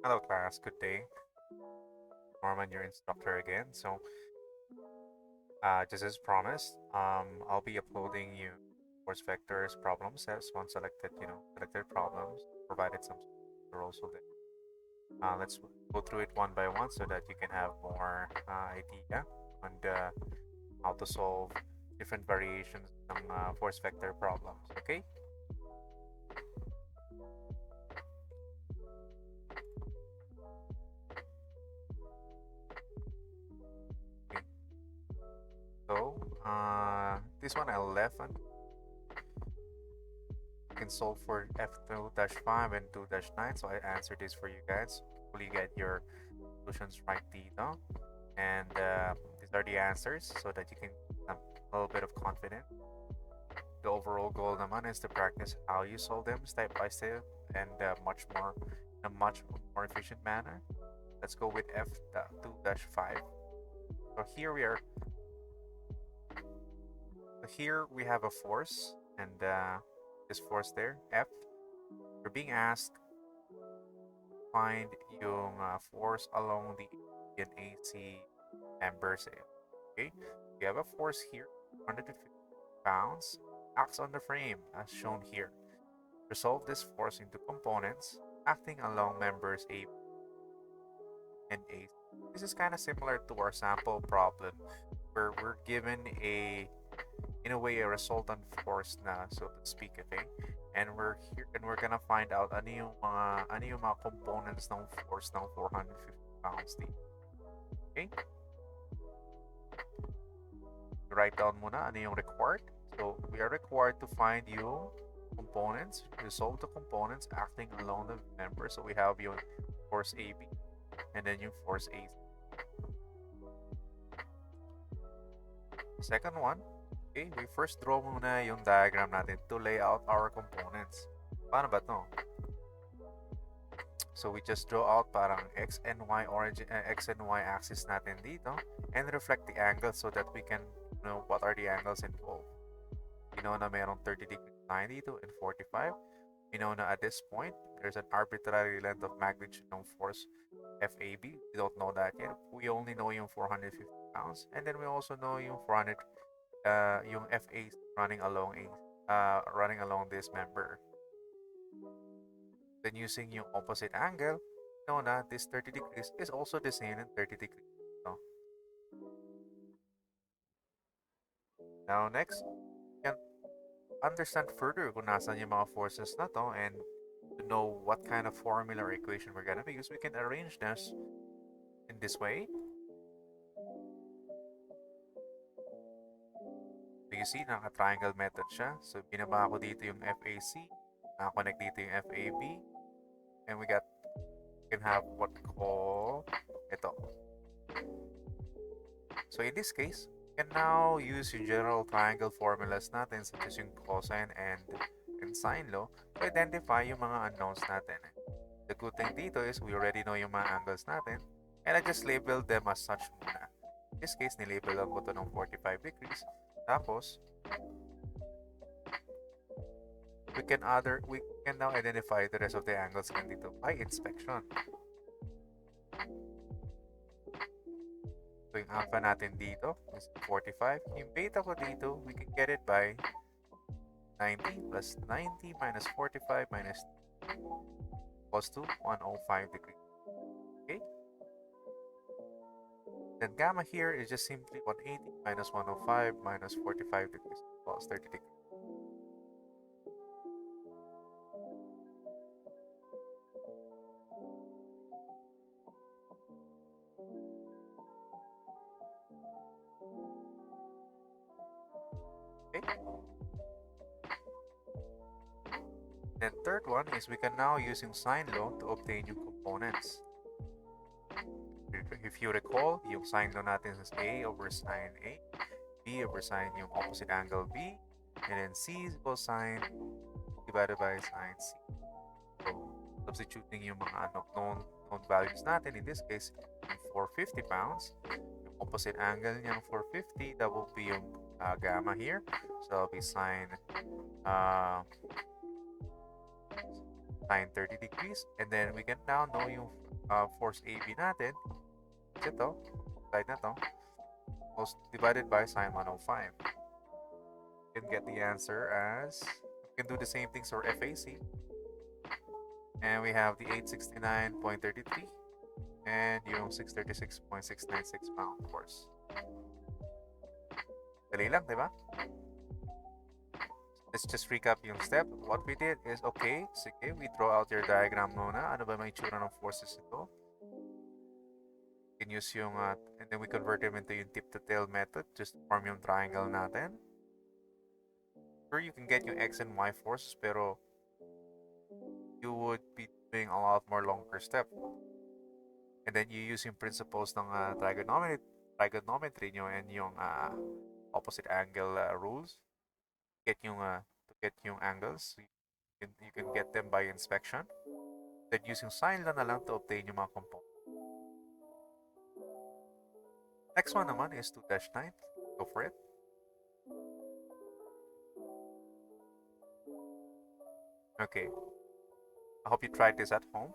Hello class, good day. Norman, your instructor again. Just as promised, I'll be uploading you force vectors problem sets, one selected, selected problems, provided some are also there. Let's go through it one by one so that you can have more idea on how to solve different variations of force vector problems. Okay. Okay. This one I left on can solve for f2-5 and 2-9. So I answered this for you guys. Hopefully you get your solutions right dito. And these are the answers so that you can have a little bit of confidence. The overall goal naman is to practice how you solve them step by step and in a much more efficient manner. Let's go with f2-5. So here we have a force and this force there, F. We're being asked find yung force along the AC members. Okay, we have a force here, 150 pounds, acts on the frame as shown here. Resolve this force into components acting along members A and AC. This is kind of similar to our sample problem where we're given in a way a resultant force na, so to speak, okay? And we're gonna find out ano yung mga components ng force ng 450 pounds dito. Okay? Write down muna ano yung required. So we are required to find yung components, resolve the components acting along the member. So we have yung force AB and then yung force AC. Second one, okay, we first draw muna yung diagram natin to lay out our components. Paano ba to? So we just draw out parang x and y axis natin dito and reflect the angle so that we can know what are the angles involved. We know na merong 30 degree sine dito and 45. We know na at this point, there's an arbitrary length of magnitude ng force FAB. We don't know that yet. We only know yung 450 pounds. And then we also know yung 400, yung FA running along this member. Then using yung opposite angle, you know na this 30 degrees is also the same in 30 degrees. So, now next, you can understand further kung nasan yung mga forces na to and to know what kind of formula or equation we're gonna use. We can arrange this in this way. So you see, naka-triangle method siya. So binaba ko dito yung FAC, naka-connect dito yung FAB, and we can have what we call ito. So in this case, we can now use yung general triangle formulas natin such as yung cosine and sine law to identify yung mga unknowns natin. The good thing dito is we already know yung mga angles natin and I just labeled them as such muna. In this case, nilabelan ko to ng 45 degrees. Tapos, we can now identify the rest of the angles dito by inspection. So yung alpha natin dito is 45. Yung beta ko dito, we can get it by 90 plus 90 minus 45 minus equals to 105 degrees. Okay? Then gamma here is just simply 180 minus 105 minus 45 degrees equals 30 degrees. Okay? Then third one is we can now using sine law to obtain yung components. If you recall, yung sine law natin is A over sine A, B over sine yung opposite angle B, and then C is equal sine divided by sine C. So, substituting yung mga known values natin, in this case, yung 450 pounds, yung opposite angle niya ng 450, that will be yung gamma here. So, that'll be sine 30 degrees. And then we can now know yung force AB natin is ito, side na to, divided by sine 105. You can get the answer as, we can do the same things for FAC. And we have the 869.33 and yung 636.696 pound force. Dali lang, di ba? Let's just recap yung step. What we did is, okay, sige, we draw out your diagram muna. Ano ba may itsura ng forces ito? You can use yung, and then we convert them into yung tip-to-tail method just to form yung triangle natin. Sure, you can get yung X and Y forces, pero you would be doing a lot more longer step. And then you use yung principles ng trigonometry nyo and yung opposite angle rules. To get yung angles. You can get them by inspection. Then using sine lang na lang to obtain yung mga components. Next one naman is 2-9. Go for it. Okay. I hope you tried this at home.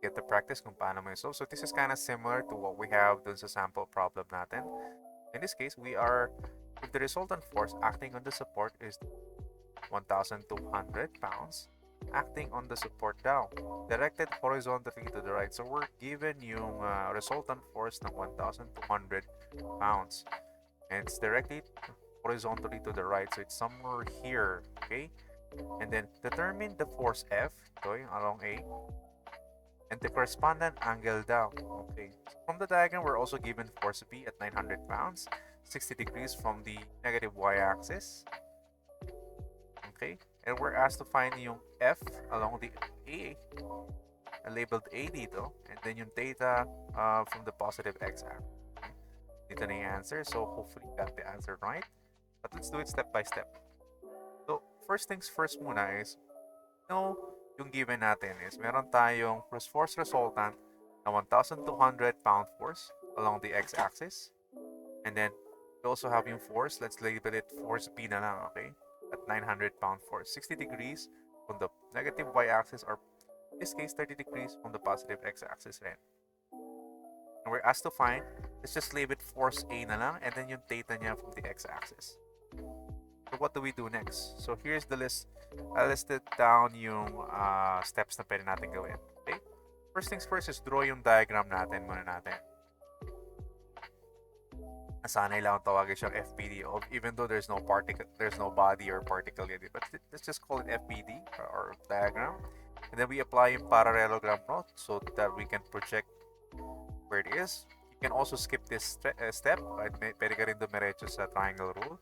Get the practice kung paano mo solve. So this is kind of similar to what we have dun sa sample problem natin. In this case, if the resultant force acting on the support is 1,200 pounds, acting on the support down, directed horizontally to the right. So we're given yung resultant force ng 1,200 pounds. And it's directly horizontally to the right. So it's somewhere here, okay? And then determine the force F going along A and the corresponding angle down. Okay. From the diagram, we're also given force B at 900 pounds, 60 degrees from the negative y-axis. Okay. And we're asked to find yung F along the A, labeled A dito, and then yung theta from the positive x-axis. Dito na yung answer. So hopefully you got the answer right. But let's do it step by step. So first things first muna is, yung given natin is meron tayong force resultant na 1,200 pound force along the x-axis. And then we also have yung force, let's label it force B na lang, okay? At 900 pound force, 60 degrees from the negative y-axis, or in this case 30 degrees from the positive x-axis rin. And we're asked to find, let's just label it force A na lang, and then yung theta niya from the x-axis. So what do we do next? So here's the list. I listed down yung steps na pwede natin gawin. Okay? First things first is draw yung diagram natin muna natin. Nasanay lang tawagin siyang FPD, even though there's no body or particle yet. But let's just call it FPD or diagram. And then we apply yung parallelogram so that we can project where it is. You can also skip this step. Pwede ka rin dumiretso sa triangle rule.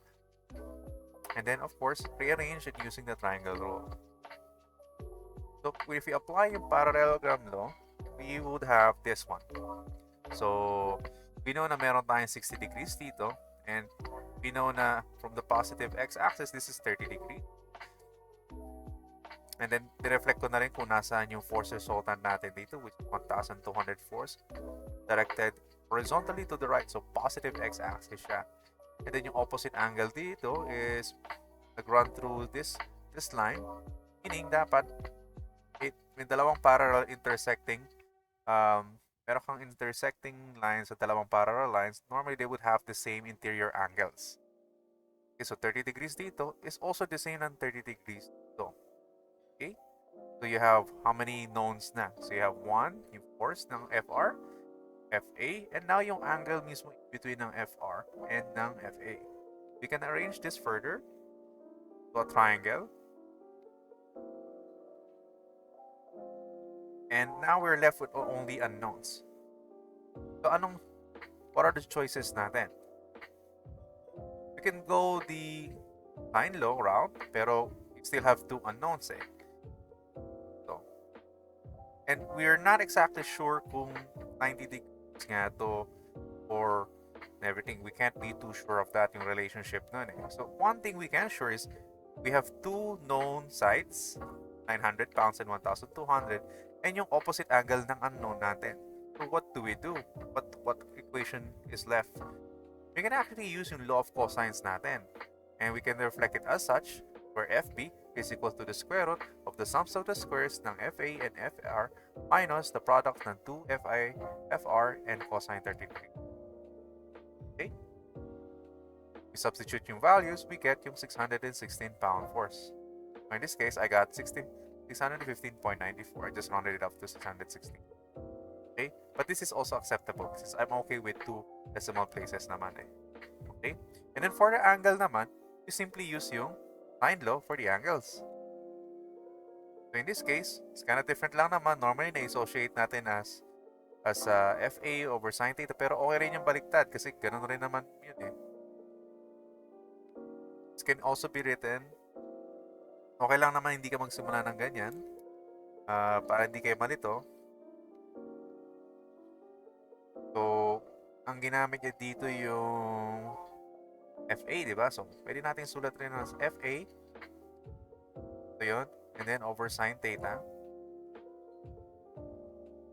And then, of course, rearrange it using the triangle rule. So, if we apply yung parallelogram law, we would have this one. So, we know na meron tayong 60 degrees dito. And we know na from the positive x-axis, this is 30 degrees. And then, direflect ko na rin kung nasaan yung force resultant natin dito, which is 1,200 force, directed horizontally to the right. So, positive x-axis siya. And then yung opposite angle dito is nag-run through this line, meaning dapat may dalawang parallel intersecting, meron kang intersecting lines sa dalawang parallel lines, normally they would have the same interior angles. Okay, so 30 degrees dito is also the same than 30 degrees dito. Okay? So you have how many knowns na? So you have 1, yung force ng FR, FA, and now yung angle mismo between ng FR and ng FA. We can arrange this further to a triangle. And now we're left with only unknowns. So what are the choices natin? We can go the sine law route, pero we still have two unknowns eh. So, and we're not exactly sure kung 90 degrees nga to or everything. We can't be too sure of that yung relationship nun eh. So one thing we can sure is we have two known sides, 900 pounds and 1,200, and yung opposite angle ng unknown natin. So what do we do? What equation is left? We can actually use yung law of cosines natin, and we can reflect it as such, where FB is equal to the square root of of the sums of the squares ng FA and FR minus the product ng 2FI, FR, and cosine 30 degrees. Okay? We substitute yung values, we get yung 616 pound force. In this case, I got 615.94. I just rounded it up to 616. Okay? But this is also acceptable since I'm okay with 2 decimal places naman eh. Okay? And then for the angle naman, you simply use yung sine law for the angles. So in this case, it's kind of different lang naman. Normally, na-associate natin as FA over sine theta. Pero okay rin yung baliktad kasi ganun rin naman yun eh. This can also be written, okay lang naman hindi ka magsimula ng ganyan para hindi kayo malito. So, ang ginamit niya dito yung FA, di ba? So, pwede natin sulat rin as FA. So, yun. And then, over sine theta.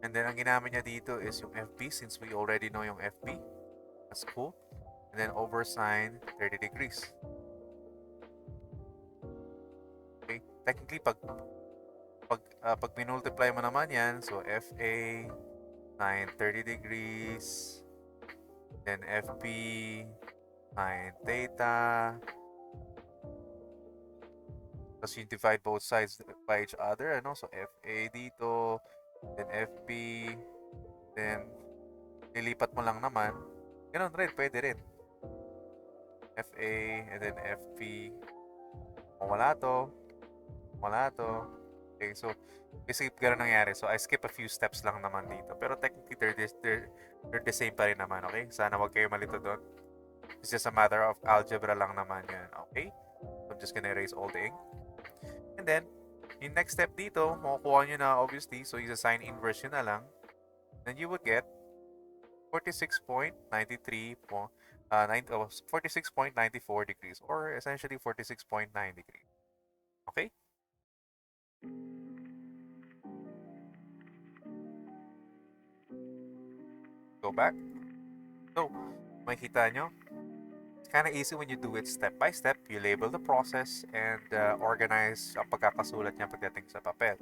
And then, ang ginamit niya dito is yung FB since we already know yung FB. That's cool. And then, over sine 30 degrees. Okay. Technically, pag minultiply mo naman yan, so FA sine 30 degrees, then FB sine theta, tapos you divide both sides by each other, ano? So FA dito, then FB, then nilipat mo lang naman. Ganun rin, pwede rin. FA, and then FB. Wala to. Okay, so basically ganun nangyari. So I skip a few steps lang naman dito. Pero technically they're the same pa rin naman, okay? Sana wag kayo malito doon. It's just a matter of algebra lang naman yan, okay? So I'm just gonna erase all the ink. And then, yung next step dito, makukuha nyo na obviously, so isa-sign inverse na lang. Then you would get 46.94 degrees or essentially 46.9 degrees. Okay? Go back. So, makikita nyo, it's kind of easy when you do it step by step. You label the process and organize ang pagkakasulat niya pagdating sa papel.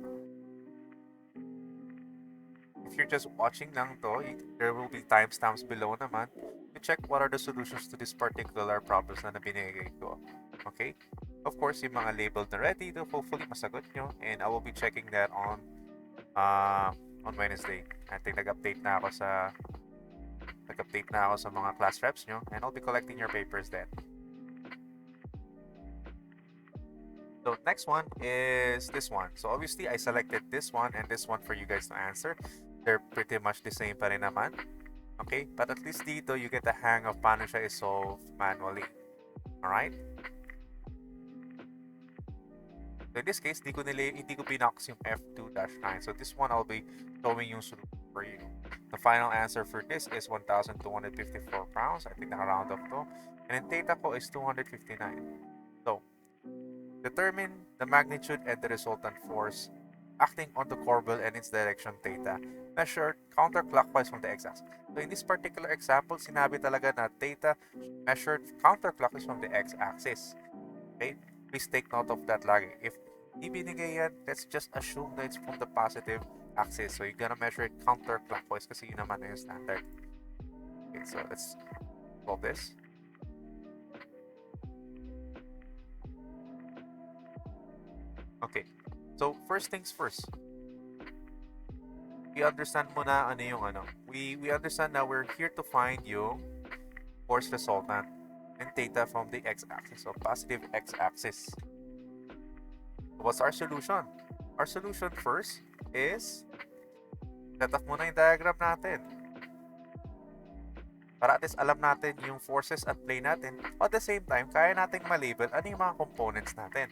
If you're just watching lang to, there will be timestamps below naman to check what are the solutions to this particular problems na binigay ko. Okay? Of course, yung mga labeled na ready to hopefully masagot nyo, and I will be checking that on Wednesday. I think nag-update na ako sa mga class reps nyo, and I'll be collecting your papers then. So next one is this one. So obviously, I selected this one and this one for you guys to answer. They're pretty much the same pa rin naman. Okay? But at least dito, you get the hang of paano siya i-solve manually. Alright? So in this case, hindi ko pinox yung F2-9. So this one, I'll be showing yung solution for you. The final answer for this is 1,254 pounds. I think naka-round up to. And then theta ko is 259. So, determine the magnitude and the resultant force acting on the corbel and its direction theta, measured counterclockwise from the x-axis. So in this particular example, sinabi talaga na theta measured counterclockwise from the x-axis. Okay? Please take note of that lagi. If di binigay yan, let's just assume that it's from the positive axis. So you're gonna measure it counterclockwise kasi yun naman yung standard. Okay, so let's solve this. Okay, so first things first. We understand muna ano yung ano. We understand that we're here to find yung force resultant and theta from the x-axis. So positive x-axis. So what's our solution? Our solution first is set up muna yung diagram natin. Para at least alam natin yung forces at play natin. At the same time, kaya nating malabel ano yung mga components natin.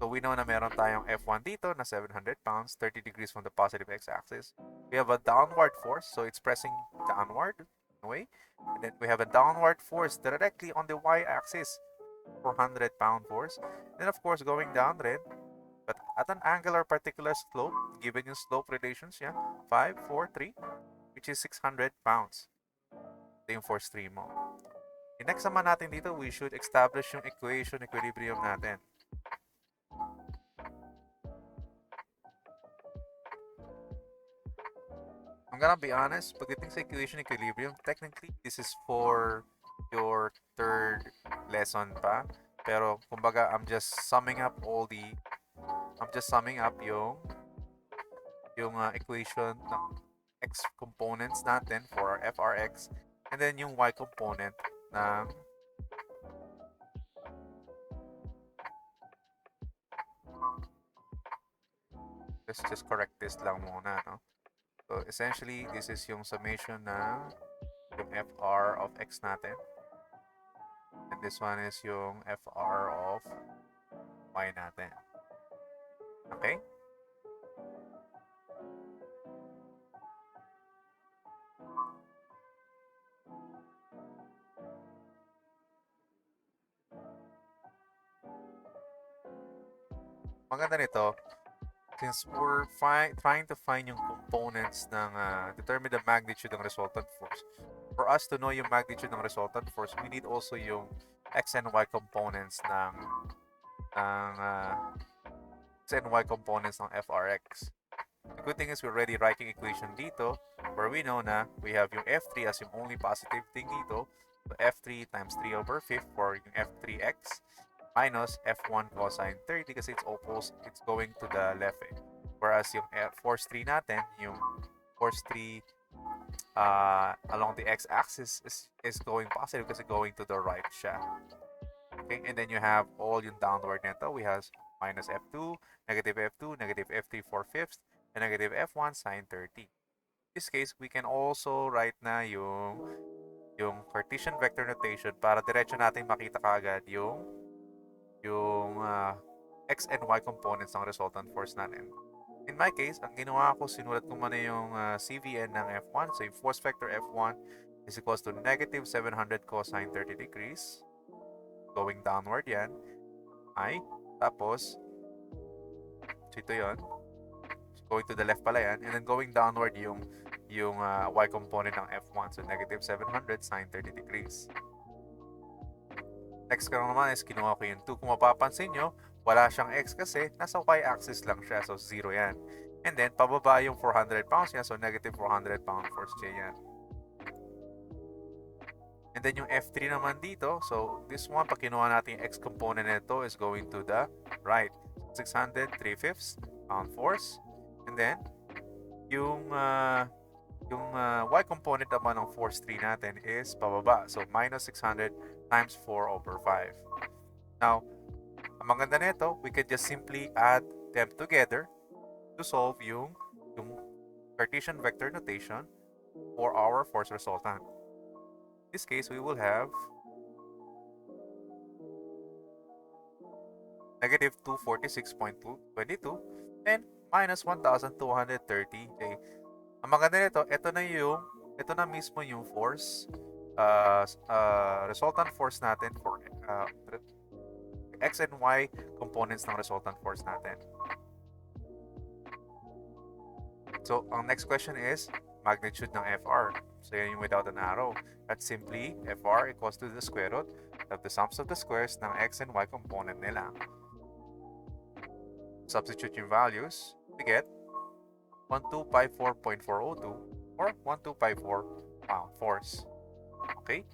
So we know na meron tayong F1 dito na 700 pounds, 30 degrees from the positive x-axis. We have a downward force, so it's pressing downward away. And then we have a downward force directly on the y-axis, 400 pound force. Then of course going down rin, but at an angular particular slope, given yung slope relations niya, 5, 4, 3, which is 600 pounds. Ito yung force 3 mo. The next naman natin dito, we should establish yung equilibrium natin. I'm gonna be honest, pagdating sa equation equilibrium, technically, this is for your third lesson pa. Pero, kumbaga, I'm just summing up yung equation ng x components natin for our FRX, and then yung y component ng, let's just correct this lang muna, no? So, essentially, this is yung summation ng yung FR of x natin. And this one is yung FR of y natin. Okay? Maganda nito, since we're trying to find yung components ng determine the magnitude ng resultant force. For us to know yung magnitude ng resultant force, we need also yung x and y components ng x and y components ng FRX. The good thing is we're already writing equation dito where we know na we have yung F3 as yung only positive thing dito. So F3 times 3 over 5 for yung F3x minus F1 cosine 30 kasi it's going to the left eh. Whereas yung force 3 natin, yung force 3 along the x-axis is going positive kasi going to the right siya. Okay, and then you have all yung downward nito. We have minus F2, negative F2, negative F3 4/5, and negative F1 sine 30. In this case, we can also write na yung Cartesian vector notation para diretso natin makita kaagad yung x and y components ng resultant force natin. In my case, ang ginawa ko, sinulat ko muna yung CVN ng F1. So, yung force vector F1 is equals to negative 700 cosine 30 degrees. Going downward yan. Tapos, so ito yun. Going to the left pala yan. And then going downward yung y component ng F1. So, negative 700 sine 30 degrees. Next ko naman is kinuha ko yung 2. Kung mapapansin nyo, wala siyang x kasi nasa y-axis lang siya. So, 0 yan. And then, pababa yung 400 pounds niya. So, negative 400 pound force J yan. And then, yung F3 naman dito. So, this one, pag kinuha natin yung x component nito is going to the right. 600 3/5 pound force. And then, yung y component naman ng force 3 natin is pababa. So, minus 600 times 4 over 5. Now, ang maganda nito, we can just simply add them together to solve yung Cartesian vector notation for our force resultant. In this case, we will have negative 246.22 and minus 1,230 J. Ang maganda nito, ito na mismo yung force, resultant force natin for x and y components ng resultant force natin. So, ang next question is magnitude ng FR. So, yan yung without an arrow. That's simply FR equals to the square root of the sums of the squares ng x and y component nila. Substitute yung values to get 1254.402 or 1254 pound force. Okay?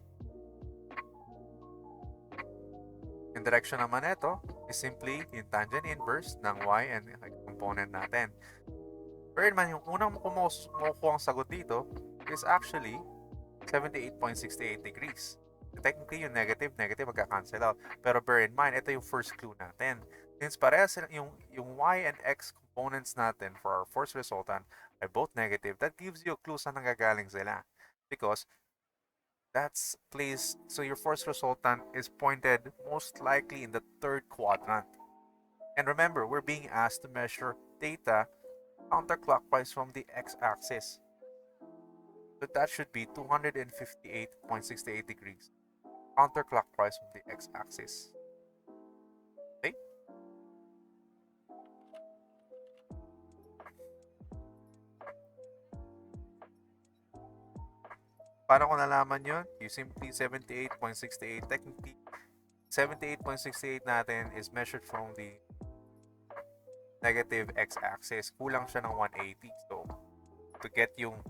Yung direction naman ito is simply yung tangent inverse ng y and y component natin. Pero man, yung unang makukuha ang sagot dito is actually 78.68 degrees. Technically, yung negative magka-cancel out. Pero bear in mind, ito yung first clue natin. Since parehas yung y and x components natin for our force resultant are both negative, that gives you a clue saan nanggagaling sila. Because that's placed, so your force resultant is pointed most likely in the third quadrant. And remember, we're being asked to measure data counterclockwise from the x-axis. So that should be 258.68 degrees counterclockwise from the x-axis. Okay? Paano ko nalaman yun? You simply 78.68. Technically, 78.68 natin is measured from the negative x-axis. Kulang siya ng 180. So, to get yung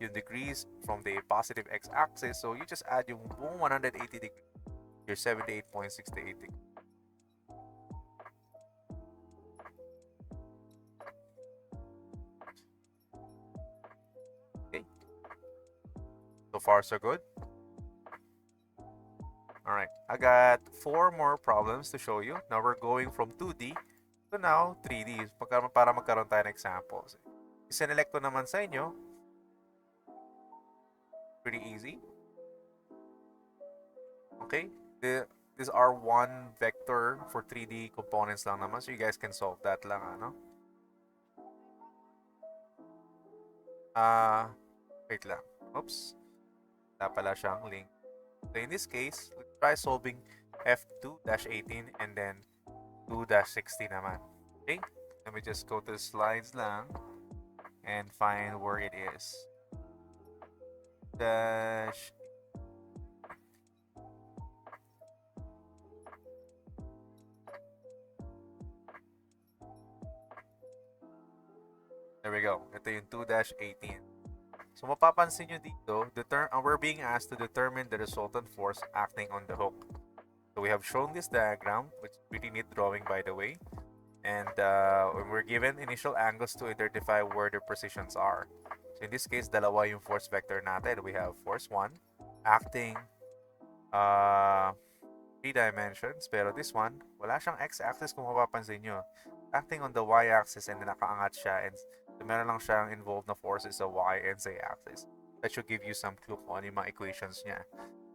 yung degrees from the positive x-axis. So you just add yung buong 180 degrees, your 78.68 degrees. Okay. So far, so good. Alright, I got 4 more problems to show you. Now we're going from 2D to now 3D para magkaroon tayo ng examples. Sinelect ko naman sa inyo. Pretty easy. Okay, these are one vector for 3D components lang naman, so you guys can solve that lang, ano? Wait lang. Oops. Wala pala siyang link. So in this case, let's try solving F2-18 and then 2-60 naman. Okay? Let me just go to the slides lang and find where it is. Dash. There we go. Ito yung 2-18. So mapapansin nyo dito, we're being asked to determine the resultant force acting on the hook. So we have shown this diagram, which is pretty neat drawing by the way. And when we're given initial angles to identify where the positions are. So in this case, dalawa yung force vector natin. We have force 1 acting 3 dimensions. Pero this one, wala siyang x-axis kung mapapansin nyo. Acting on the y-axis and then nakaangat siya. And meron lang siyang involved na forces sa y and z-axis. That should give you some clue kung ano yung mga equations niya.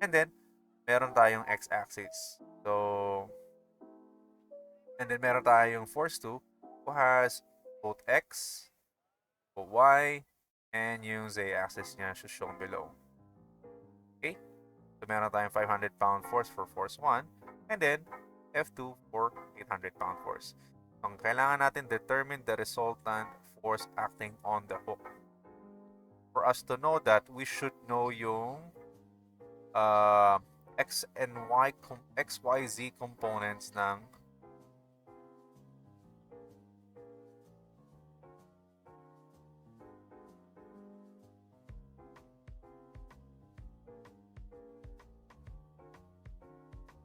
And then, meron tayong x-axis. So, and then meron tayong force 2 who has both x, both y, and yung z-axis niya shown below. Okay? So, meron tayong 500-pound force for force 1, and then F2 for 800-pound force. So, ang kailangan natin determine the resultant force acting on the hook. For us to know that, we should know yung x and y, x, y, z components ng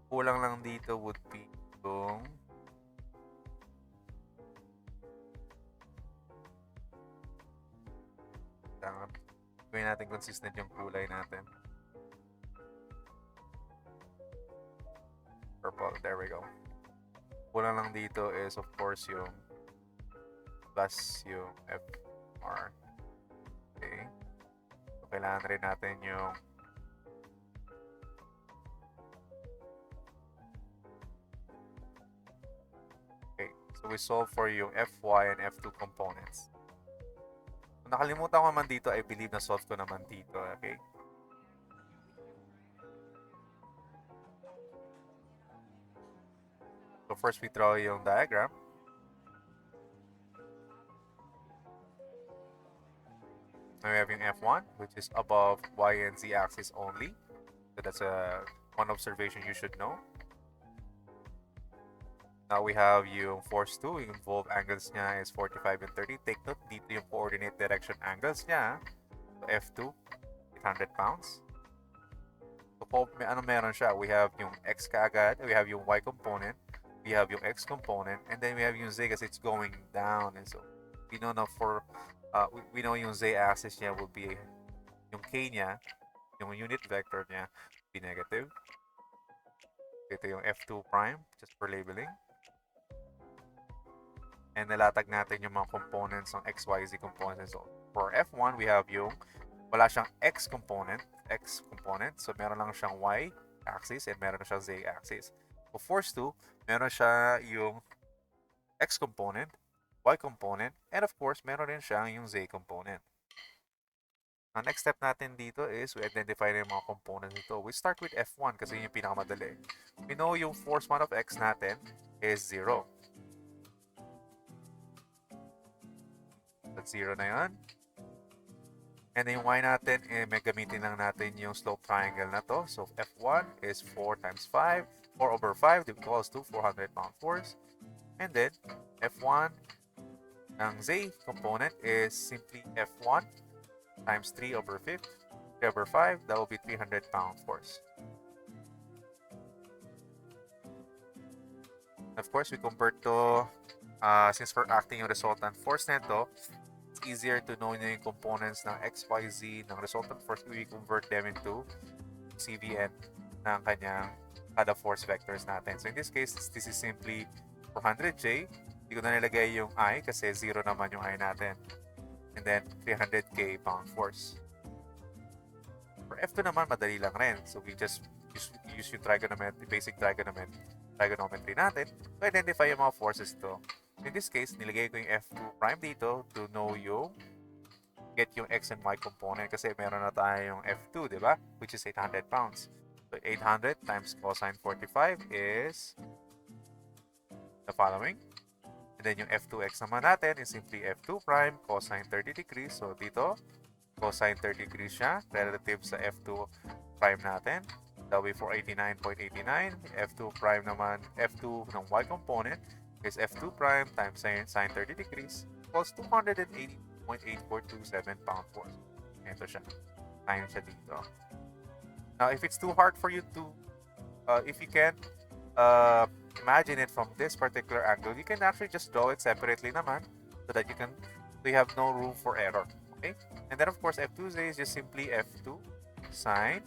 kulang lang dito would be yung gawin natin consistent yung kulay natin. Purple, there we go. Kulang lang dito is of course yung plus yung FR. Okay. So, kailangan rin natin yung okay. So we solve for yung Fy and F2 components. Kung nakalimutan ko naman dito, I believe na solve ko naman dito. Okay. So first we draw yung diagram. Now we have yung F1, which is above y and z axis only. So that's one observation you should know. Now we have yung force 2, yung involved angles niya is 45 and 30. Take note, dito yung coordinate direction angles niya. So F2, 800 pounds. So ano meron siya? We have yung X kaagad, we have yung Y component, we have yung X component, and then we have yung Z kasi it's going down. And so we know na we know yung Z axis niya will be yung K niya, yung unit vector niya will be negative. Ito yung F2 prime, just for labeling. And nalatag natin yung mga components ng X, Y, Z components. So for F1, we have yung wala siyang X component. So meron lang siyang Y axis and meron siyang Z axis. For force 2, meron siya yung X component, Y component, and of course, meron rin siyang yung Z component. Ang next step natin dito is we identify na yung mga components nito. We start with F1 kasi yun yung pinakamadali. We know yung force 1 of X natin is 0. That's 0 na yun. And then yung y natin, may gamitin lang natin yung slope triangle na to. So F1 is 4 times 5. 4 over 5 equals to 400 pound force. And then F1 ng Z component is simply F1 times 3 over 5, 3 over 5, that will be 300-pound force. Of course, we convert to, since we're acting yung resultant force nito, it's easier to know yung components ng XYZ ng resultant force. We convert them into CVN ng kanyang kada force vectors natin. So in this case, this is simply 400J. Hindi ko na nilagay yung I kasi 0 naman yung I natin. And then 300K pound force. For F2 naman, madali lang rin. So we just use yung trigonometry, basic trigonometry natin to identify yung mga forces to. So in this case, nilagay ko yung F2 prime dito to know yung get yung X and Y component kasi meron na tayong F2, di ba? Which is 800 pounds. So 800 times cosine 45 is the following. And then yung F2X naman natin is simply F2 prime cosine 30 degrees. So dito, cosine 30 degrees siya relative sa F2 prime natin. That will be 489.89. F2 prime naman, F2 ng Y component is F2 prime times sine 30 degrees equals 280.8427 pound force. Ito siya. Time siya dito. Now, if it's too hard for you to, if you can't imagine it from this particular angle, you can actually just draw it separately naman so that you have no room for error. Okay? And then, of course, F2 is just simply F2 sine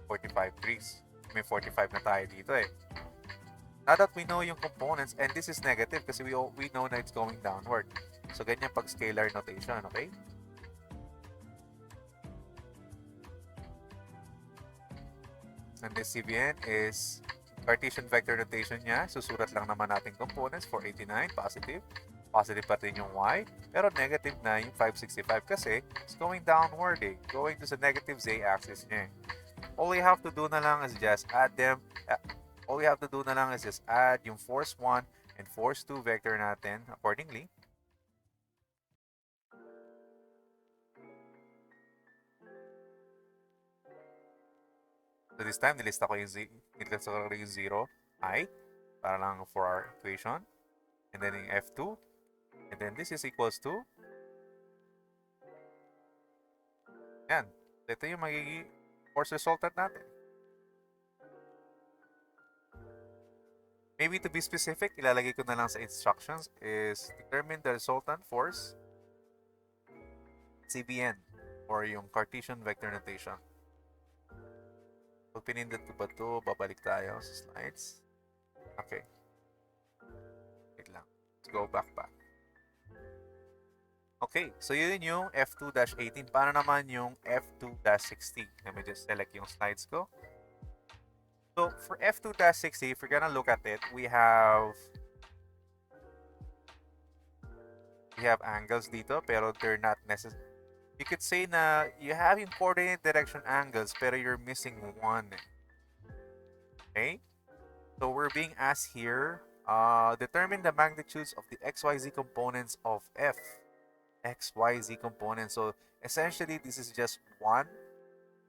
45 degrees. May 45 na tayo dito eh. Now that we know yung components, and this is negative kasi we know na it's going downward. So, ganyan pag scalar notation, okay? And this CVN is Cartesian vector notation niya. Susulat lang naman natin components. 489, positive. Positive pa rin yung Y. Pero negative na yung 565 kasi it's going downward eh. Going to sa negative z-axis niya. All we have to do na lang is just add them. All we have to do na lang is just add yung force 1 and force 2 vector natin accordingly. So this time, nilista ko yung 0, I, para lang for our equation. And then yung F2. And then this is equals to, yan. Ito yung magiging force resultant natin. Maybe to be specific, ilalagay ko na lang sa instructions is determine the resultant force, CVN, or yung Cartesian vector notation. Pag pinindot ko ba ito, babalik tayo sa slides. Okay. Wait lang. Let's go back. Okay, so yun yung F2-18. Paano naman yung F2-60? Let me just select yung slides ko. So, for F2-60, if we're gonna look at it, we have angles dito, pero they're not necessary. You could say na you have in coordinate direction angles, pero you're missing one. Okay? So we're being asked here, determine the magnitudes of the XYZ components of F. XYZ components. So essentially, this is just one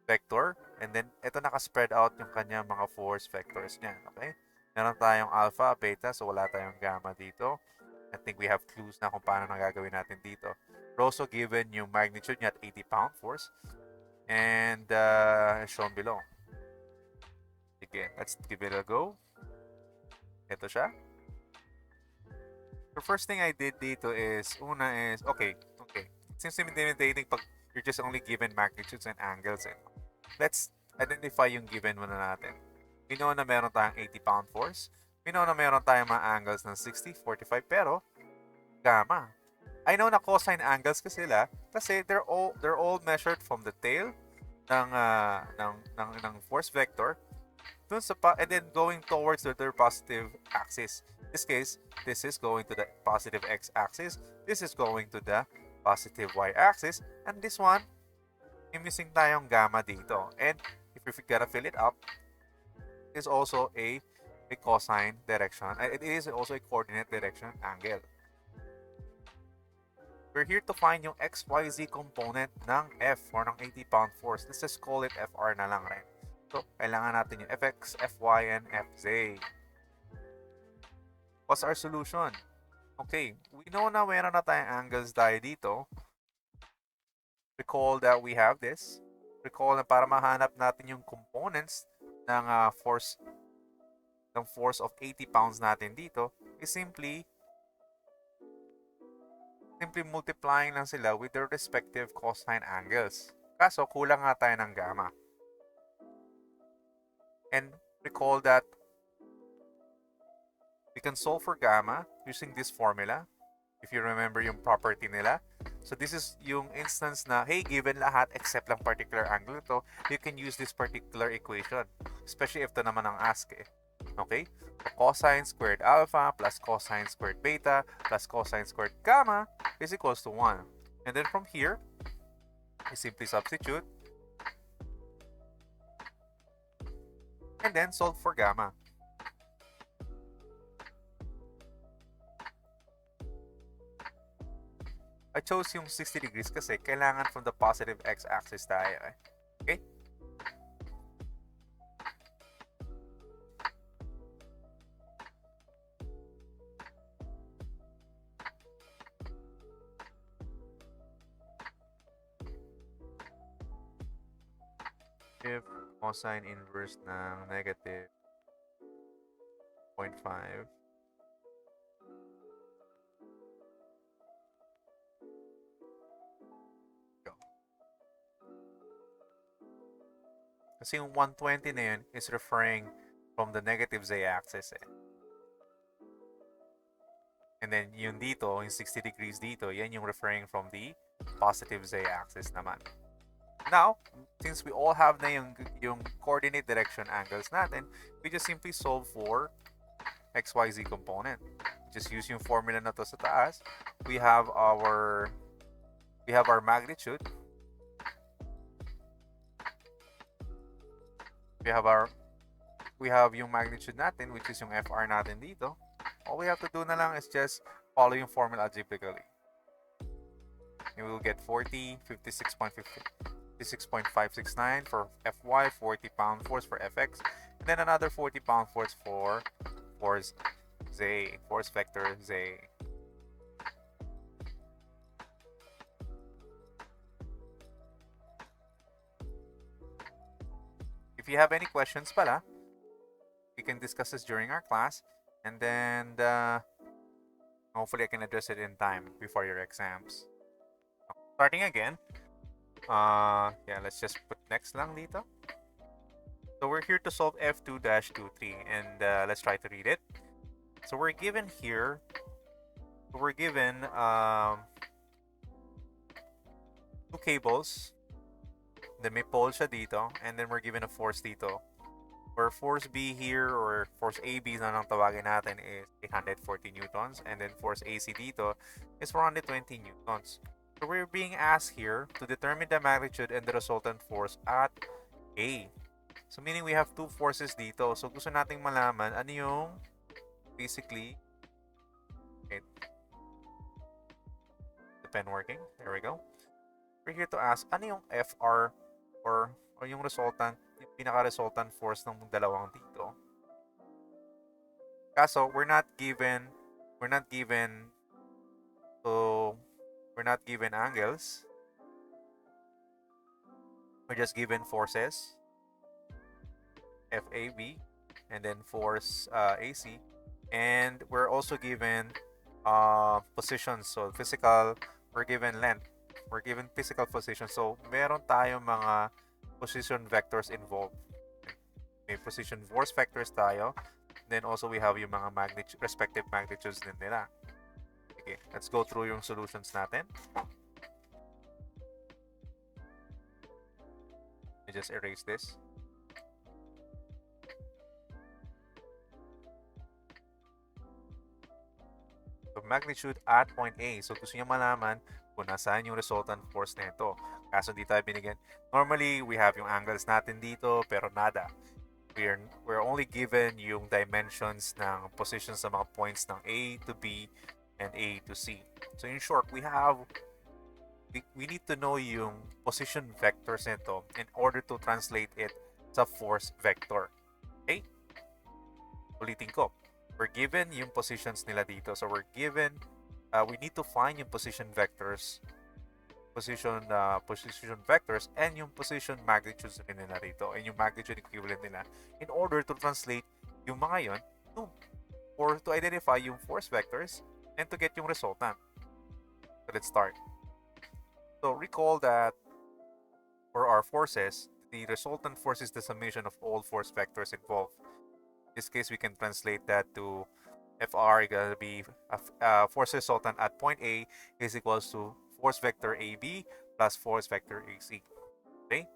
vector, and then ito naka-spread out yung kanyang mga force vectors niya. Okay? Meron tayong alpha, beta, so wala tayong gamma dito. I think we have clues na kung paano gagawin natin dito. We're also given yung magnitude niya at 80-pound force. And shown below. Again, let's give it a go. Ito siya. The first thing I did dito is, okay. Since intimidating pag you're just only given magnitudes and angles. Let's identify yung given muna natin. We know na meron tayong 80-pound force. We know na meron tayong mga angles ng 60, 45, pero gamma. I know na cosine angles kasi sila kasi they're all measured from the tail ng force vector dun sa and then going towards their positive axis. In this case, this is going to the positive x-axis. This is going to the positive y-axis. And this one, may missing tayong gamma dito. And if we gotta fill it up, it is also a cosine direction. It is also a coordinate direction angle. We're here to find yung XYZ component ng F or ng 80-pound force. Let's just call it FR na lang rin. So, kailangan natin yung Fx, Fy, and Fz. What's our solution? Okay, we know na meron na tayong angles tayo dito. recall that we have this. Recall na para mahanap natin yung components ng force of 80 pounds natin dito is simply multiplying lang sila with their respective cosine angles. Kaso kulang nga tayo ng gamma. And recall that we can solve for gamma using this formula. If you remember yung property nila. So this is yung instance na, hey, given lahat except lang particular angle ito, you can use this particular equation. Especially if ito naman ang ask eh. Okay? So cosine squared alpha plus cosine squared beta plus cosine squared gamma is equals to 1. And then from here, you simply substitute and then solve for gamma. I chose yung 60 degrees kasi kailangan from the positive x-axis tayo eh. Okay? If cosine inverse ng negative 0.5 kasi yung 120 na yun is referring from the negative z-axis eh. And then yung dito, yung 60 degrees dito, yan yung referring from the positive z-axis naman. Now, since we all have na yung coordinate direction angles natin, we just simply solve for xyz component. Just use yung formula na to sa taas. We have our magnitude. We have yung magnitude natin, which is yung FR natin dito. All we have to do na lang is just follow yung formula algebraically. You will get 56.569 for Fy, 40 pound force for Fx, and then another 40 pound force for force vector Z. If you have any questions pala, we can discuss this during our class, and then hopefully I can address it in time before your exams. Starting again, yeah, let's just put next lang dito. So we're here to solve F2-23, and let's try to read it. So we're given here, two cables, then may pole siya dito, and then we're given a force dito. Where force B here, or force AB na lang tawagin natin, is 840 newtons, and then force AC dito is 420 newtons. So we're being asked here to determine the magnitude and the resultant force at A. So meaning we have two forces dito. So gusto nating malaman ano yung basically, wait, the pen working, there we go. We're here to ask ano yung FR or yung resultant, yung pinaka-resultant force ng dalawang dito. Kaso we're not given angles. We're just given forces, FAB, and then force AC, and we're also given positions. So physical, we're given length, we're given physical position. So meron tayong mga position vectors involved. May position force vectors tayo. Then also we have yung mga respective magnitudes din nila. Okay, let's go through yung solutions natin. Let me just erase this. So magnitude at point A. So gusto niya malaman kung nasaan yung resultant force nito. Kaso di tayo binigyan. Normally, we have yung angles natin dito, pero nada. We're only given yung dimensions ng positions sa mga points ng A to B and A to C. So in short, we need to know yung position vectors nito in order to translate it sa force vector. Okay? Ulitin ko. We're given yung positions nila dito. So we're given, we need to find yung position vectors position vectors and yung position magnitudes rin nila rito and yung magnitude equivalent nila in order to translate yung mga yon to or to identify yung force vectors and to get yung resultant. So let's start. So recall that for our forces, the resultant force is the summation of all force vectors involved. In this case, we can translate that to Fr is going to be force resultant at point A is equals to force vector AB plus force vector AC. Okay?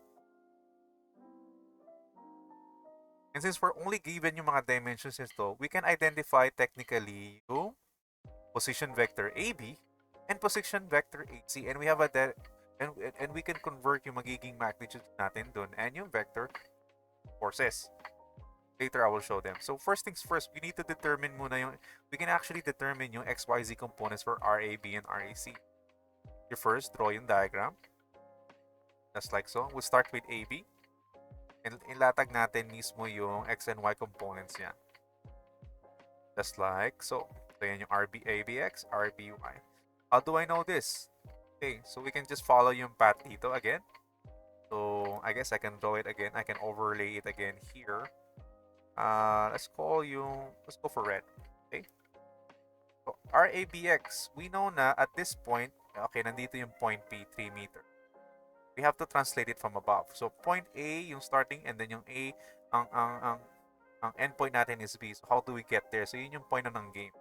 And since we're only given yung mga dimensions nito, we can identify technically yung position vector AB and position vector AC. And we have and we can convert yung magiging magnitude natin dun and yung vector forces. Later, I will show them. So first things first, we need to determine muna we can actually determine yung XYZ components for RAB and RAC. You first draw yung diagram. Just like so. We'll start with AB. And ilatag natin mismo yung X and Y components niya. Just like so. So yan yung ABX, RBY. How do I know this? Okay, so we can just follow yung path dito again. So I guess I can draw it again. I can overlay it again here. Let's go for red. Okay. So RABX, we know na at this point, okay, nandito yung point P, 3 meter. We have to translate it from above. So point A yung starting and then yung A ang endpoint natin is B. So how do we get there? So yun yung point na ng game.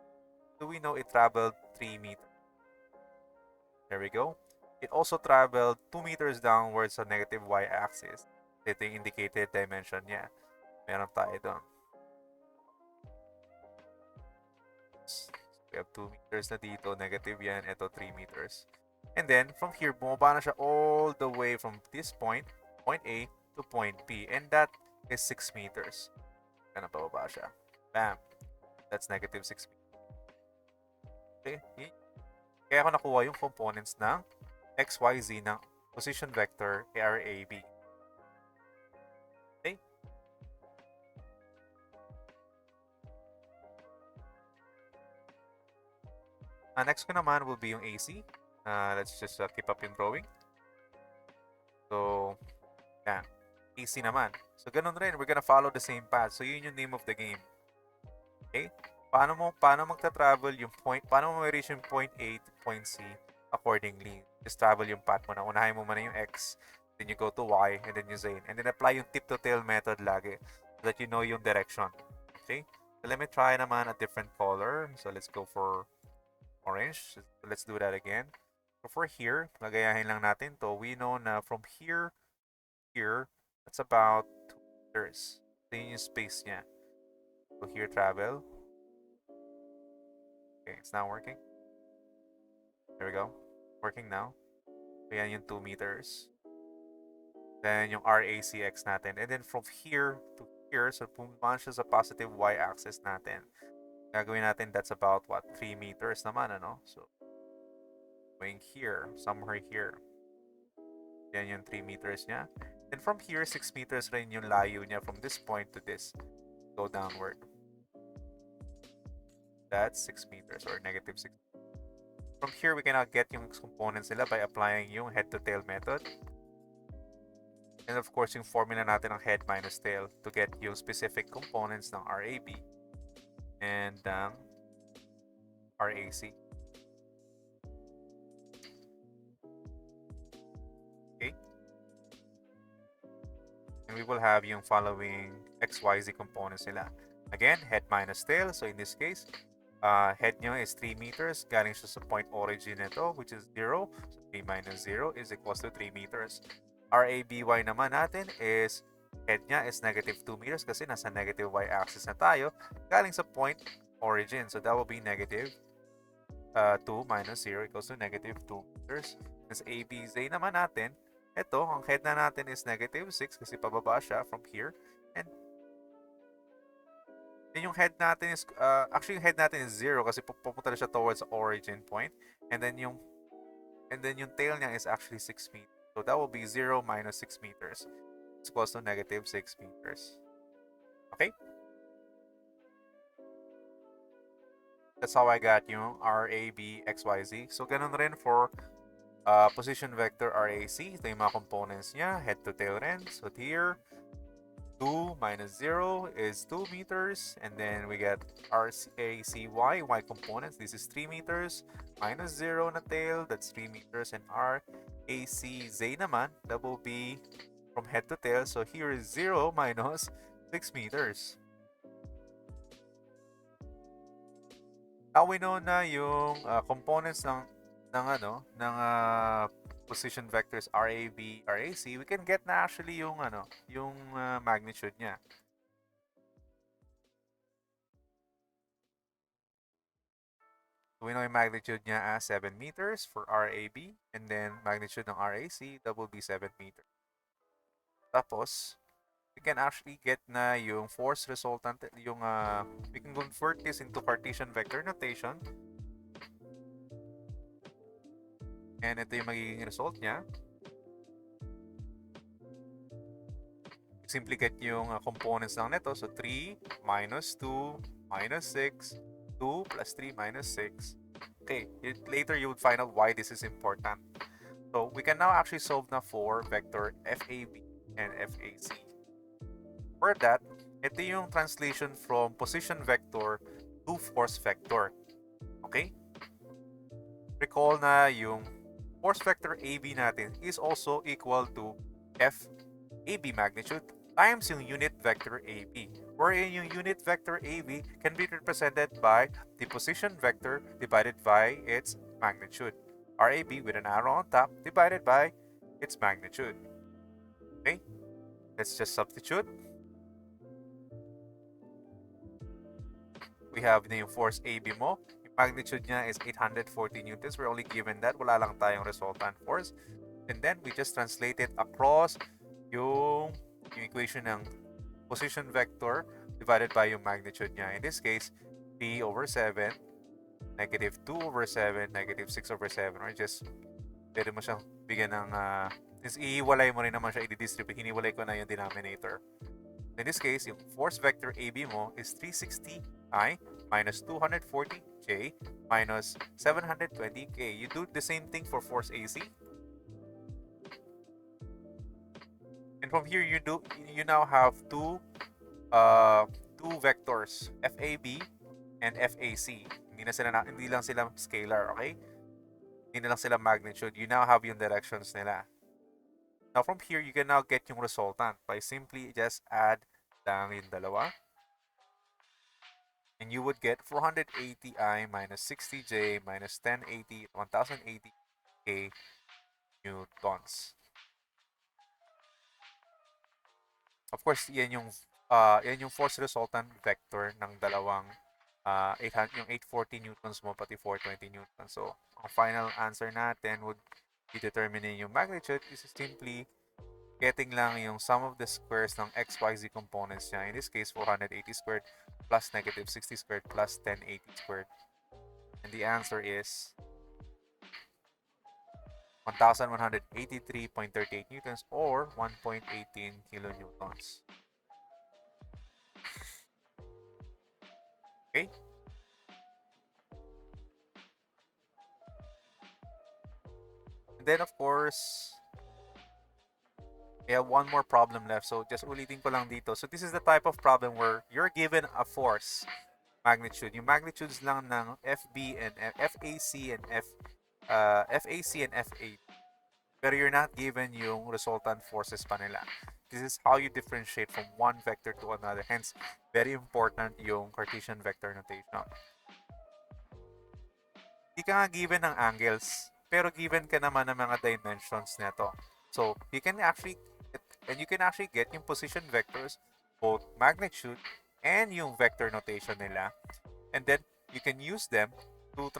So we know it traveled 3 meters. There we go. It also traveled 2 meters downwards sa negative y-axis. Ito yung indicated dimension niya. Meron tayo doon. We have 2 meters na dito. Negative yan. Ito 3 meters. And then, from here, bumaba na siya all the way from this point A, to point B. And that is 6 meters. Ganun pababa siya. Bam! That's negative 6 meters. Okay? Kaya ako nakuha yung components ng XYZ ng position vector RAB. Okay? Next ko naman will be yung AC. Let's just keep up yung drawing. So, yeah. AC naman. So, ganun rin. We're gonna follow the same path. So, yun yung name of the game. Okay? Paano magta-travel yung paano mo ma-reach yung point A to point C accordingly? Just travel yung path mo na. Unahin mo muna yung X, then you go to Y, and then you Z. And then apply yung tip-to-tail method lagi so that you know yung direction. Okay? So, let me try naman a different color. So, let's go for orange. So, let's do that again. So, for here, magayahin lang natin to. We know na from here, that's about 2 meters. So, yun yung space niya. So, here, travel. Okay, it's not working. There we go. Working now. So, yan yung 2 meters. Then, yung RACX natin. And then, from here to here, so pumunta siya sa positive y-axis natin. Gagawin natin, that's about, what, 3 meters naman, ano? So, going here, somewhere here. Yan yung 3 meters niya. And from here, 6 meters rin yung layo niya from this point to this. Go downward. That's 6 meters or negative 6. From here, we cannot get yung components nila by applying yung head-to-tail method. And of course, yung formula natin ng head minus tail to get yung specific components ng RAB and RAC. Okay. And we will have yung following XYZ components nila. Again, head minus tail. So in this case, head nyo is 3 meters. Galing siya sa point origin nito, which is 0. So 3 minus 0 is equals to 3 meters. RABY naman natin is head niya is negative 2 meters kasi nasa negative y-axis na tayo. Galing sa point origin. So that will be negative 2 minus 0 equals to negative 2 meters. As ABZ naman natin, ito, ang head na natin is negative 6 kasi pababa siya from here. And yung head natin is, actually yung head natin is 0 kasi pupunta na siya towards the origin point. And then yung tail niya is actually 6 meters. So that will be 0 minus 6 meters. It's equals to negative 6 meters. Okay? That's how I got yung RAB XYZ. So ganun rin for position vector RAC. Ito yung mga components niya, head to tail rin. So here, 2 minus 0 is 2 meters. And then we get RACY, Y components. This is 3 meters. Minus 0 na tail, that's 3 meters. And RACZ naman, that will be from head to tail. So here is 0 minus 6 meters. Now we know na yung components ng position vectors RAB, RAC. We can get na actually yung magnitude niya. So we know yung magnitude niya as 7 meters for RAB, and then magnitude ng RAC, that will be 7 meters. Tapos, we can actually get na yung force resultant, we can convert this into Cartesian vector notation. And ito yung magiging result niya. Simply get yung components lang nito. So 3 minus 2 minus 6, 2 plus 3 minus 6. Okay, later you would find out why this is important. So we can now actually solve na for vector FAB and FAC. For that, ito yung translation from position vector to force vector. Okay? Recall na yung force vector AB natin is also equal to FAB magnitude times yung unit vector AB, wherein yung unit vector AB can be represented by the position vector divided by its magnitude. RAB with an arrow on top divided by its magnitude. Okay? Let's just substitute. We have na yung force AB mo. Yung magnitude niya is 840 newtons. We're only given that. Wala lang tayong resultant force. And then we just translate it across yung equation ng position vector divided by yung magnitude niya. In this case, 3 over 7, negative 2 over 7, negative 6 over 7. Or just, pwede mo siyang bigyan ng, since ihiwalay mo rin naman siya, i-distribute, hiniwalay ko na yung denominator. In this case, yung force vector AB mo is 360I minus 240J minus 720K. You do the same thing for force AC. And from here, you now have two vectors, FAB and FAC. Hindi lang sila scalar, okay? Hindi na lang sila magnitude. You now have yung directions nila. Now from here, you can now get yung resultant by simply just add lang yung dalawa. And you would get 480I minus 60J minus 1080 newtons. Of course, yan yung force resultant vector ng dalawang yung 840 newtons mo pati 420 newtons. So, ang final answer natin would be determining yung magnitude is simply getting lang yung sum of the squares ng XYZ components niya. In this case, 480 squared plus negative 60 squared plus 1080 squared. And the answer is 1,183.38 newtons or 1.18 kilonewtons. Okay? And then, of course, we have one more problem left. So, just ulitin ko lang dito. So, this is the type of problem where you're given a force magnitude. Yung magnitudes lang ng FB and FAC and FA. Pero you're not given yung resultant forces pa nila. This is how you differentiate from one vector to another. Hence, very important yung Cartesian vector notation. Hindi ka nga given ng angles, pero given ka naman ng mga dimensions nito. So, you can actually get yung position vectors, both magnitude and yung vector notation nila. And then, you can use them to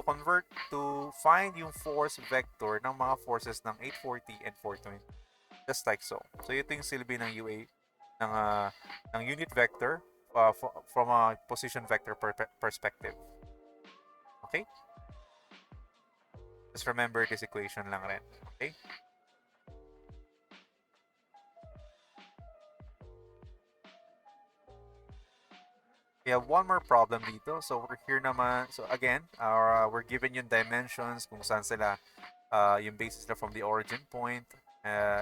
convert to find yung force vector ng mga forces ng 840 and 420. Just like so. So, ito yung silbi ng UA ng unit vector from a position vector perspective. Okay? Just remember this equation lang rin. Okay? We have one more problem dito. So we're here naman. So again, we're given yung dimensions kung saan sila, yung basis nila from the origin point,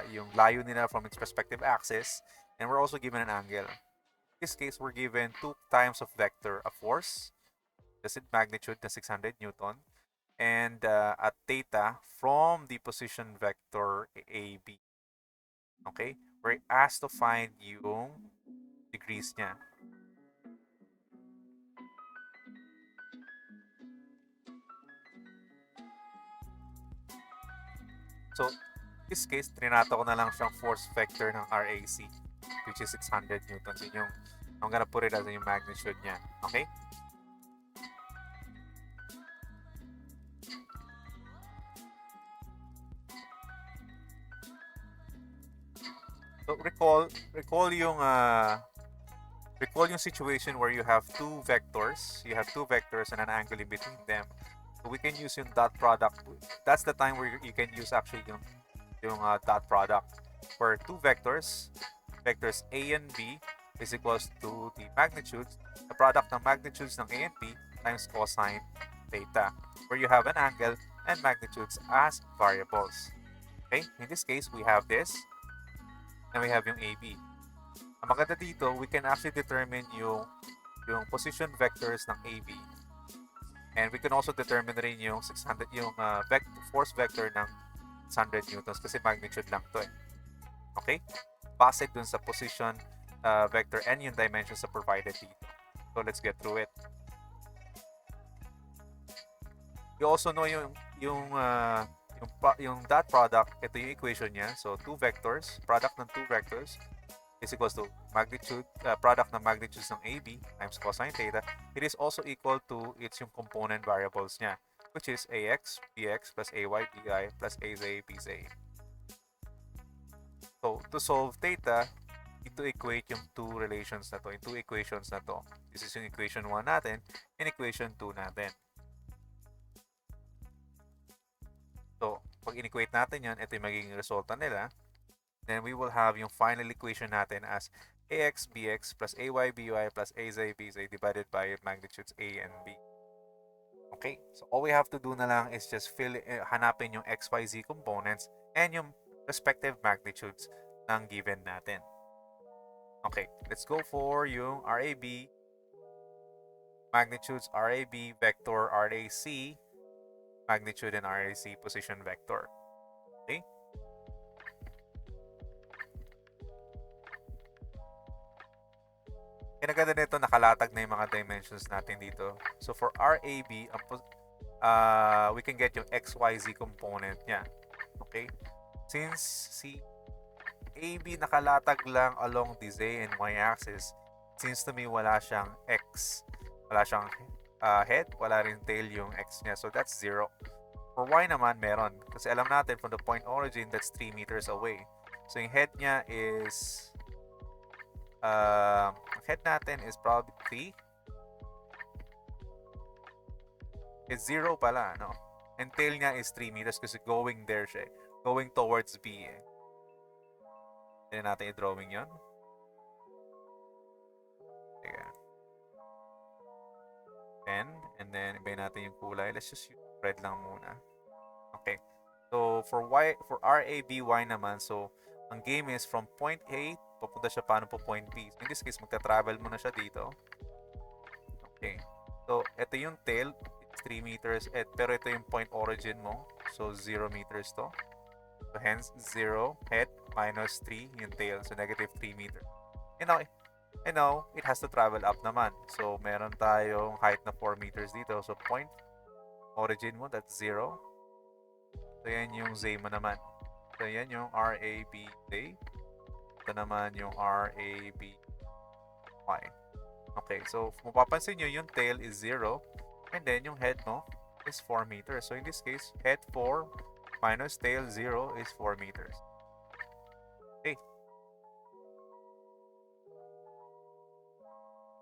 yung layo nila from its respective axis, and we're also given an angle. In this case, we're given 2 times of vector, a force, that's its magnitude na 600 Newton, and a theta from the position vector AB. Okay? We're asked to find yung degrees niya. So, in this case, trinato ko na lang siyang force vector ng RAC, which is 600 newtons. Yun yung, I'm gonna put it as yung magnitude niya. Okay? So, recall yung situation where you have two vectors. You have two vectors and an angle in between them. So, we can use yung dot product. That's the time where you can use actually yung dot product. For two vectors, vectors A and B is equals to the magnitudes, the product ng magnitudes ng A and B times cosine theta, where you have an angle and magnitudes as variables. Okay? In this case, we have this, and we have yung AB. Ang maganda dito, we can actually determine yung position vectors ng AB. And we can also determine rin yung 600, yung force vector ng 600 newtons kasi magnitude lang to eh. Okay? Base dun sa position vector and yung dimensions na provided dito. So let's get through it. You also know yung dot product, ito yung equation niya. So two vectors, product ng two vectors is equals to magnitude, product ng magnitudes ng AB times cosine theta. It is also equal to its yung component variables niya, which is AX, BX plus AY, BI plus AZ, BZ. So to solve theta, ito equate yung two relations na to, yung two equations na to. This is yung equation 1 natin and equation 2 natin. So, pag in-equate natin yan, ito yung magiging resulta nila. Then we will have yung final equation natin as AX, BX plus AY, BY plus AZ, BZ divided by magnitudes A and B. Okay, so all we have to do na lang is just hanapin yung XYZ components and yung respective magnitudes ng given natin. Okay, let's go for yung RAB, magnitudes RAB, vector RAC, magnitude and RAC position vector. Okay? Kinaganda nito, nakalatag na yung mga dimensions natin dito. So for RAB, we can get yung XYZ component niya. Okay? Since si AB nakalatag lang along the Z and Y axis, seems to me wala siyang X. Wala siyang head, wala rin tail yung X niya. So that's 0. For Y naman, meron. Kasi alam natin from the point origin, that's 3 meters away. So yung head niya is head natin is probably 3. It's 0 pala, no? And tail niya is 3 meters kasi going there siya. Going towards B. Hindi natin i-drawing yun. Teka. And then ibayin natin yung kulay. Let's just use red lang muna. Okay. So for RABY naman, so ang game is from point A, papunta siya paano po point B. So in this case, magta-travel muna siya dito. Okay. So ito yung tail, it's 3 meters, pero ito yung point origin mo. So 0 meters to. So hence 0 head minus 3 yung tail. So negative 3 meters. And now, it has to travel up naman. So meron tayong height na 4 meters dito. So point origin mo, that's 0. So yan yung Z mo naman. So yan yung RABZ. Ito naman yung RABY. Okay, so mapapansin nyo, yung tail is 0. And then yung head mo is 4 meters. So in this case, head 4 minus tail 0 is 4 meters. Okay.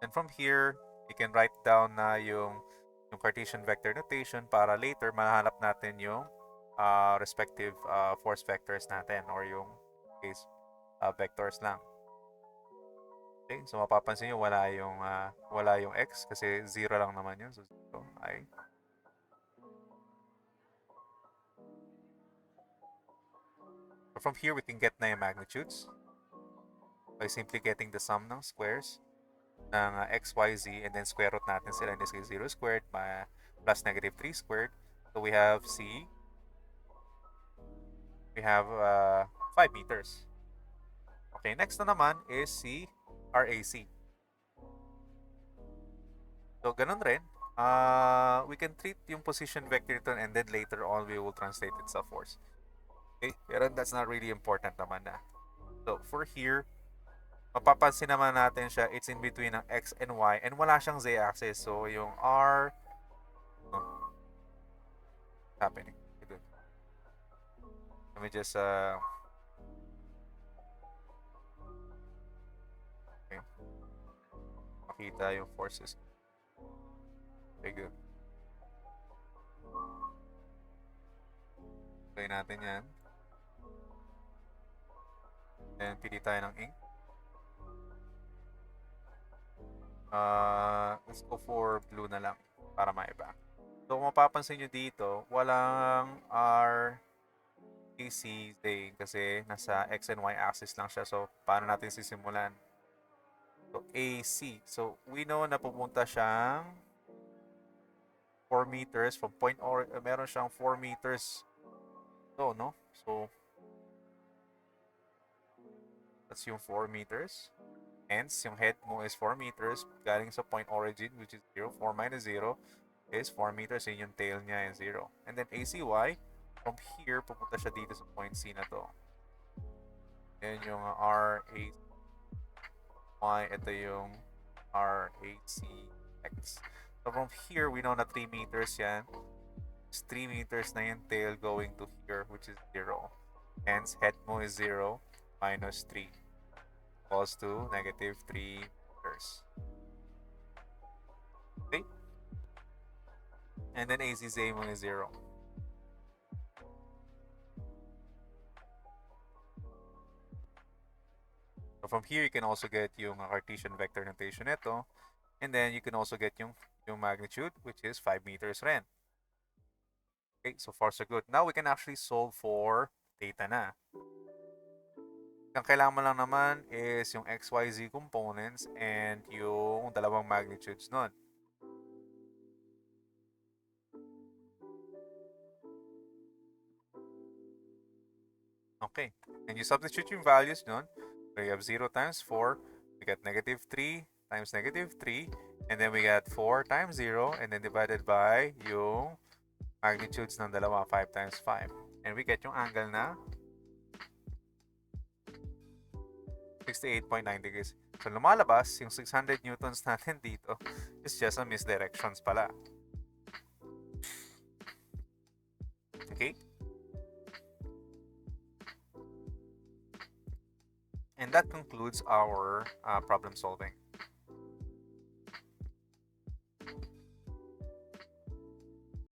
And from here, you can write down na yung Cartesian vector notation para later mahanap natin yung respective force vectors natin or yung case vectors lang. Okay, so mapapansin nyo wala yung x kasi 0 lang naman yun. So 0 I. So from here, we can get na yung magnitudes by simply getting the sum ng squares ng x, y, z, and then square root natin sila. In this case, 0 squared plus negative 3 squared. So we have c, we have 5 meters. Okay, next na naman is si RAC. So, ganun rin. We can treat yung position vector ito and then later on we will translate it sa force. Okay, pero that's not really important naman na. So, for here, mapapansin naman natin siya, it's in between ng x and y and wala siyang z-axis. So, yung r, happening. Let me just, okay, makita yung forces. Okay, good. Try natin yan. Then, pili tayo ng ink. Let's go for blue na lang para maiba. So, kung mapapansin nyo dito, walang R, A, C, Z kasi nasa X and Y axis lang siya. So, paano natin sisimulan? So, AC. So, we know na pupunta siyang 4 meters from point or meron siyang 4 meters. So, no? So, that's yung 4 meters. Hence, yung head mo is 4 meters galing sa point origin which is 0. 4 minus 0 is 4 meters. Yun yung tail niya is 0. And then ACY, from here, pupunta siya dito sa point C na to. Yan yung RACY. Ito yung RACX. So from here, we know na 3 meters yan. It's 3 meters na yung tail going to here, which is 0. Hence, head mo is 0 minus 3 equals to negative 3 meters. Okay? And then ACZ mo is 0. So from here, you can also get yung Cartesian vector notation nito. And then you can also get yung magnitude, which is 5 meters rin. Okay, so far so good. Now we can actually solve for theta na. Ang kailangan mo lang naman is yung XYZ components and yung dalawang magnitudes nun. Okay, and you substitute yung values nun. So you have 0 times 4, we get negative 3 times negative 3, and then we get 4 times 0, and then divided by yung magnitudes ng dalawa, 5 times 5. And we get yung angle na 68.9 degrees. So, lumalabas yung 600 newtons natin dito is just a misdirections pala. Okay? And that concludes our problem solving.